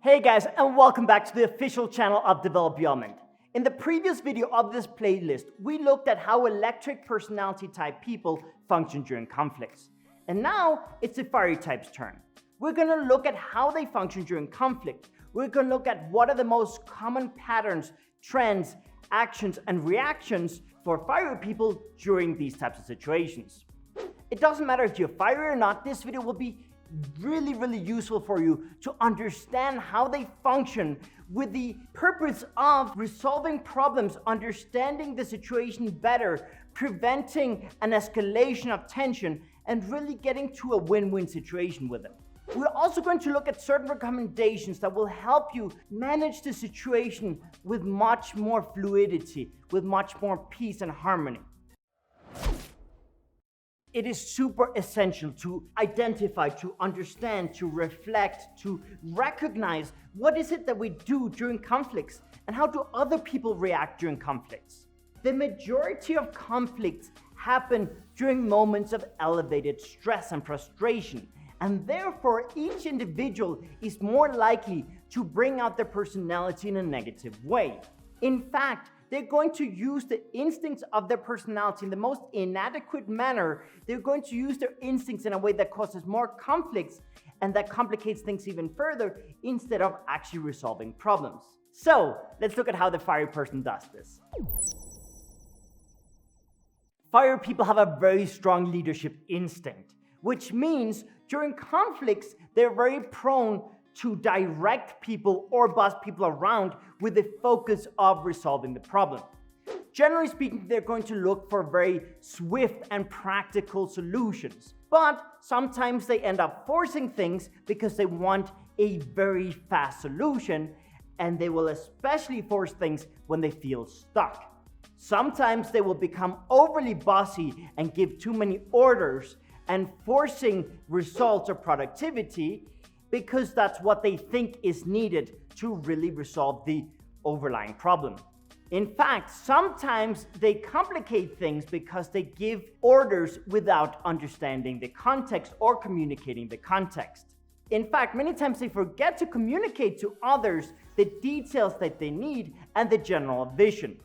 Hey guys, and welcome back to the official channel of Development. In the previous video of this playlist, we looked at how electric personality type people function during conflicts. And now it's the fiery type's turn. We're going to look at how they function during conflict. We're going to look at what are the most common patterns, trends, actions, and reactions for fiery people during these types of situations. It doesn't matter if you're fiery or not, this video will be really useful for you to understand how they function with the purpose of resolving problems, understanding the situation better, preventing an escalation of tension, and really getting to a win-win situation with them. We're also going to look at certain recommendations that will help you manage the situation with much more fluidity, with much more peace and harmony. It is super essential to identify, to understand, to reflect, to recognize what is it that we do during conflicts and how do other people react during conflicts. The majority of conflicts happen during moments of elevated stress and frustration, and therefore each individual is more likely to bring out their personality in a negative way. In fact, they're going to use the instincts of their personality in the most inadequate manner. They're going to use their instincts in a way that causes more conflicts and that complicates things even further instead of actually resolving problems. So let's look at how the fiery person does this. Fiery people have a very strong leadership instinct, which means during conflicts, they're very prone to direct people or boss people around with the focus of resolving the problem. Generally speaking, they're going to look for very swift and practical solutions, but sometimes they end up forcing things because they want a very fast solution, and they will especially force things when they feel stuck. Sometimes they will become overly bossy and give too many orders and forcing results or productivity because that's what they think is needed to really resolve the overlying problem. In fact, sometimes they complicate things because they give orders without understanding the context or communicating the context. In fact, many times they forget to communicate to others the details that they need and the general vision.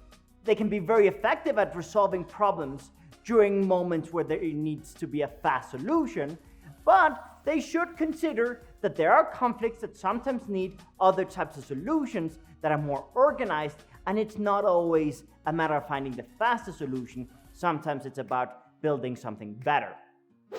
They can be very effective at resolving problems during moments where there needs to be a fast solution, but they should consider that there are conflicts that sometimes need other types of solutions that are more organized, and it's not always a matter of finding the fastest solution. Sometimes it's about building something better.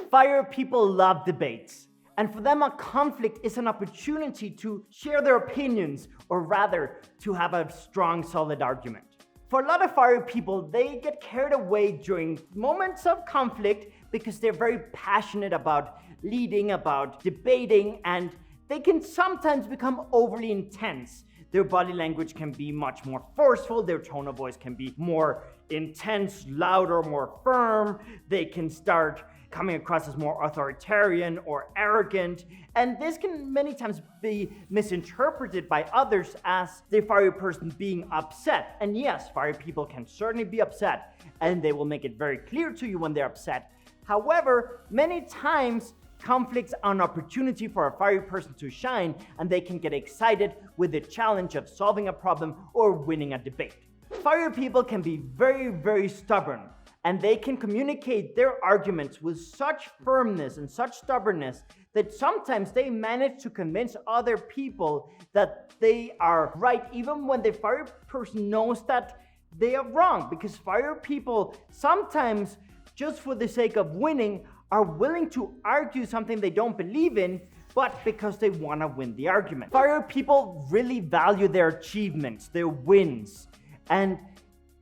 Fire people love debates, and for them a conflict is an opportunity to share their opinions, or rather to have a strong, solid argument. For a lot of fire people, they get carried away during moments of conflict because they're very passionate about leading, about debating, and they can sometimes become overly intense. Their body language can be much more forceful, their tone of voice can be more intense, louder, more firm. They can start coming across as more authoritarian or arrogant, and this can many times be misinterpreted by others as the fiery person being upset. And yes, fiery people can certainly be upset, and they will make it very clear to you when they're upset. However, many times conflicts are an opportunity for a fiery person to shine, and they can get excited with the challenge of solving a problem or winning a debate. Fiery people can be very stubborn, and they can communicate their arguments with such firmness and such stubbornness that sometimes they manage to convince other people that they are right, even when the fiery person knows that they are wrong, because fiery people sometimes, just for the sake of winning, are willing to argue something they don't believe in, but because they want to win the argument. Fiery people really value their achievements, their wins, and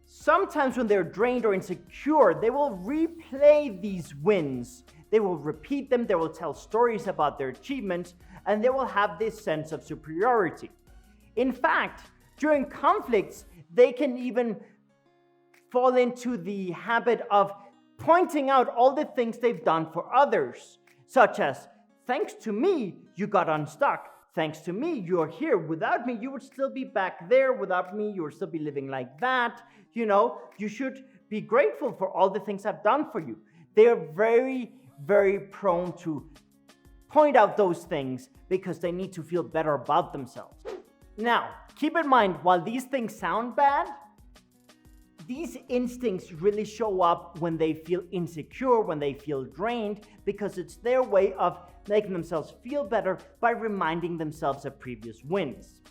sometimes when they're drained or insecure, they will replay these wins. They will repeat them, they will tell stories about their achievements, and they will have this sense of superiority. In fact, during conflicts, they can even fall into the habit of pointing out all the things they've done for others, such as, thanks to me, you got unstuck. Thanks to me, you're here. Without me, you would still be back there. Without me, you would still be living like that. You know, you should be grateful for all the things I've done for you. They are very prone to point out those things because they need to feel better about themselves. Now, keep in mind, while these things sound bad, these instincts really show up when they feel insecure, when they feel drained, because it's their way of making themselves feel better by reminding themselves of previous wins.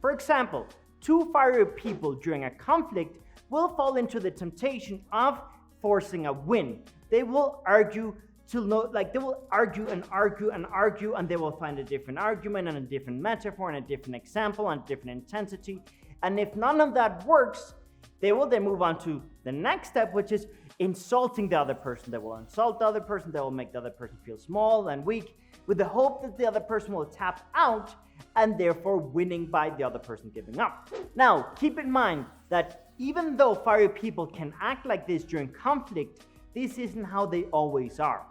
For example, two fiery people during a conflict will fall into the temptation of forcing a win. They will argue they will argue, and they will find a different argument and a different metaphor and a different example and different intensity. And if none of that works, they will then move on to the next step, which is insulting the other person. They will insult the other person. They will make the other person feel small and weak, with the hope that the other person will tap out and therefore winning by the other person giving up. Now, keep in mind that even though fiery people can act like this during conflict, this isn't how they always are.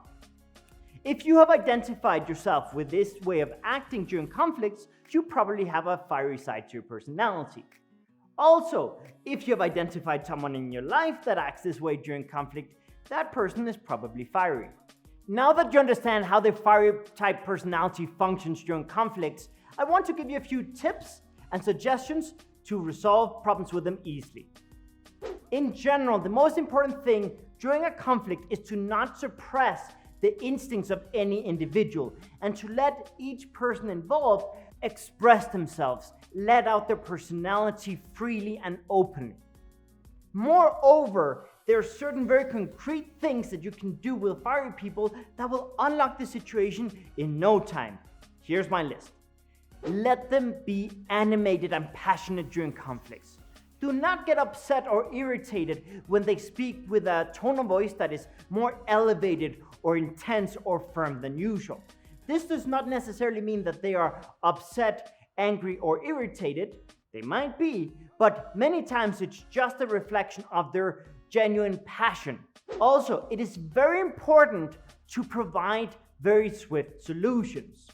If you have identified yourself with this way of acting during conflicts, you probably have a fiery side to your personality. Also, if you have identified someone in your life that acts this way during conflict, that person is probably fiery. Now that you understand how the fiery type personality functions during conflicts, I want to give you a few tips and suggestions to resolve problems with them easily. In general, the most important thing during a conflict is to not suppress the instincts of any individual and to let each person involved express themselves, let out their personality freely and openly. Moreover, there are certain very concrete things that you can do with fiery people that will unlock the situation in no time. Here's my list. Let them be animated and passionate during conflicts. Do not get upset or irritated when they speak with a tone of voice that is more elevated or intense or firm than usual. This does not necessarily mean that they are upset, angry, or irritated. They might be, but many times it's just a reflection of their genuine passion. Also, it is very important to provide very swift solutions.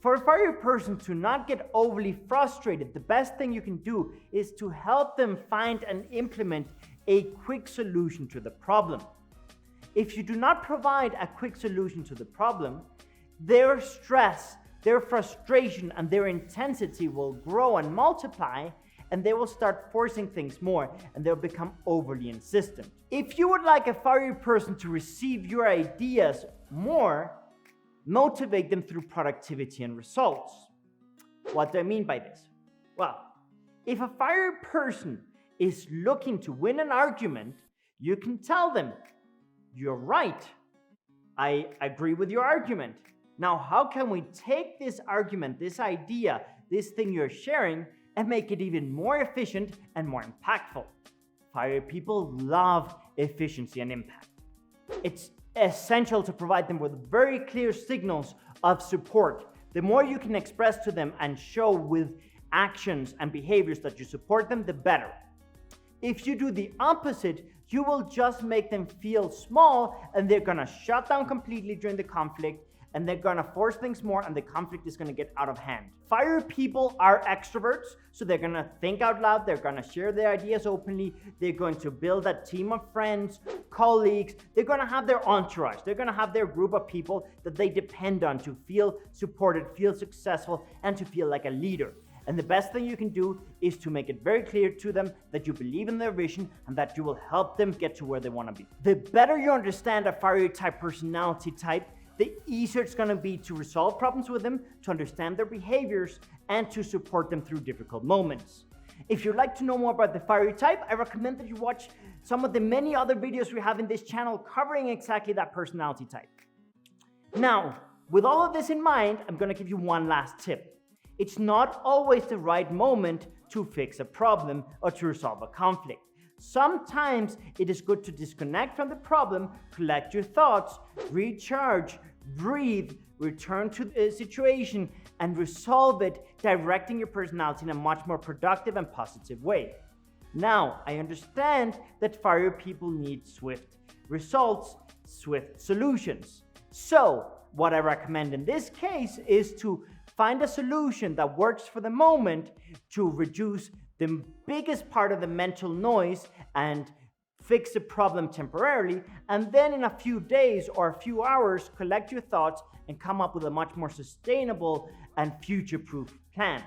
For a fiery person to not get overly frustrated, the best thing you can do is to help them find and implement a quick solution to the problem. If you do not provide a quick solution to the problem, their stress, their frustration, and their intensity will grow and multiply, and they will start forcing things more, and they'll become overly insistent. If you would like a fiery person to receive your ideas more, motivate them through productivity and results. What do I mean by this? Well, if a fiery person is looking to win an argument, you can tell them, "You're right. I agree with your argument. Now, how can we take this argument, this idea, this thing you're sharing, and make it even more efficient and more impactful?" Fiery people love efficiency and impact. It's essential to provide them with very clear signals of support. The more you can express to them and show with actions and behaviors that you support them, the better. If you do the opposite, you will just make them feel small, and they're gonna shut down completely during the conflict, and they're gonna force things more, and the conflict is gonna get out of hand. Fiery people are extroverts, so they're gonna think out loud, they're gonna share their ideas openly, they're going to build a team of friends, colleagues, they're gonna have their entourage, they're gonna have their group of people that they depend on to feel supported, feel successful, and to feel like a leader. And the best thing you can do is to make it very clear to them that you believe in their vision and that you will help them get to where they want to be. The better you understand a fiery type personality type, the easier it's going to be to resolve problems with them, to understand their behaviors, and to support them through difficult moments. If you'd like to know more about the fiery type, I recommend that you watch some of the many other videos we have in this channel covering exactly that personality type. Now, with all of this in mind, I'm going to give you one last tip. It's not always the right moment to fix a problem or to resolve a conflict. Sometimes it is good to disconnect from the problem, collect your thoughts, recharge, breathe, return to the situation, and resolve it, directing your personality in a much more productive and positive way. Now, I understand that fiery people need swift results, swift solutions. So, what I recommend in this case is to find a solution that works for the moment to reduce the biggest part of the mental noise and fix the problem temporarily, and then in a few days or a few hours, collect your thoughts and come up with a much more sustainable and future-proof plan.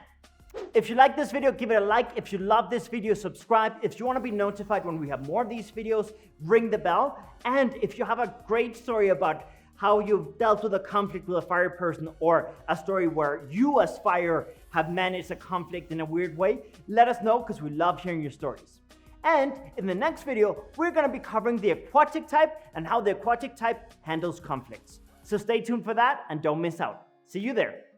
If you like this video, give it a like. If you love this video, subscribe. If you want to be notified when we have more of these videos, ring the bell. And if you have a great story about how you've dealt with a conflict with a fire person, or a story where you as fire have managed a conflict in a weird way, let us know, because we love hearing your stories. And in the next video, we're going to be covering the aquatic type and how the aquatic type handles conflicts. So stay tuned for that and don't miss out. See you there.